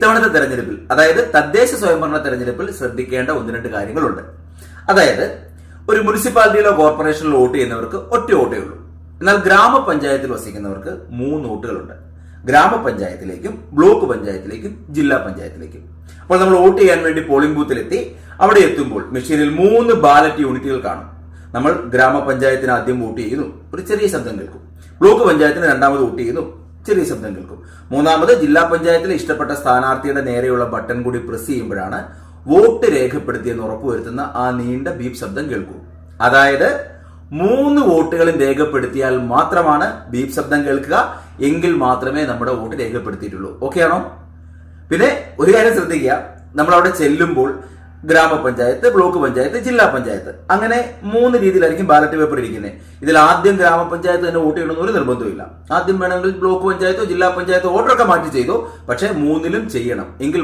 ഇത്തവണത്തെ തെരഞ്ഞെടുപ്പിൽ, അതായത് തദ്ദേശ സ്വയംഭരണ തെരഞ്ഞെടുപ്പിൽ ശ്രദ്ധിക്കേണ്ട ഒന്ന് രണ്ട് കാര്യങ്ങളുണ്ട്. അതായത് ഒരു മുനിസിപ്പാലിറ്റിയിലോ കോർപ്പറേഷനിലോ വോട്ട് ചെയ്യുന്നവർക്ക് ഒറ്റ വോട്ടേ ഉള്ളൂ. എന്നാൽ ഗ്രാമപഞ്ചായത്തിൽ വസിക്കുന്നവർക്ക് 3 വോട്ടുകളുണ്ട്. ഗ്രാമപഞ്ചായത്തിലേക്കും ബ്ലോക്ക് പഞ്ചായത്തിലേക്കും ജില്ലാ പഞ്ചായത്തിലേക്കും. അപ്പോൾ നമ്മൾ വോട്ട് ചെയ്യാൻ വേണ്ടി പോളിംഗ് ബൂത്തിലെത്തി. അവിടെ എത്തുമ്പോൾ മെഷീനിൽ 3 ബാലറ്റ് യൂണിറ്റുകൾ കാണും. നമ്മൾ ഗ്രാമപഞ്ചായത്തിന് ആദ്യം വോട്ട് ചെയ്യുന്നു, ഒരു ചെറിയ ശബ്ദം കേൾക്കും. ബ്ലോക്ക് പഞ്ചായത്തിന് രണ്ടാമത് വോട്ട് ചെയ്യുന്നു, ചെറിയ ശബ്ദം കേൾക്കും. മൂന്നാമത് ജില്ലാ പഞ്ചായത്തിലെ ഇഷ്ടപ്പെട്ട സ്ഥാനാർത്ഥിയുടെ നേരെയുള്ള ബട്ടൺ കൂടി പ്രസ് ചെയ്യുമ്പോഴാണ് വോട്ട് രേഖപ്പെടുത്തിയെന്ന് ഉറപ്പുവരുത്തുന്ന ആ നീണ്ട ബീപ് ശബ്ദം കേൾക്കും. അതായത് 3 വോട്ടുകളും രേഖപ്പെടുത്തിയാൽ മാത്രമാണ് ബീപ് ശബ്ദം കേൾക്കുക. എങ്കിൽ മാത്രമേ നമ്മുടെ വോട്ട് രേഖപ്പെടുത്തിയിട്ടുള്ളൂ. ഓക്കെ ആണോ? പിന്നെ ഒരു കാര്യം ശ്രദ്ധിക്കുക, നമ്മൾ അവിടെ ചെല്ലുമ്പോൾ ഗ്രാമപഞ്ചായത്ത്, ബ്ലോക്ക് പഞ്ചായത്ത്, ജില്ലാ പഞ്ചായത്ത്, അങ്ങനെ 3 രീതിയിലായിരിക്കും ബാലറ്റ് പേപ്പർ ഇരിക്കുന്നത്. ഇതിൽ ആദ്യം ഗ്രാമപഞ്ചായത്ത് തന്നെ വോട്ട് ചെയ്യണമെന്ന് ഒരു നിർബന്ധമില്ല. ആദ്യം വേണമെങ്കിൽ ബ്ലോക്ക് പഞ്ചായത്തോ ജില്ലാ പഞ്ചായത്തോ വോട്ടറൊക്കെ മാറ്റി ചെയ്തോ, പക്ഷേ 3ലും ചെയ്യണം. എങ്കിൽ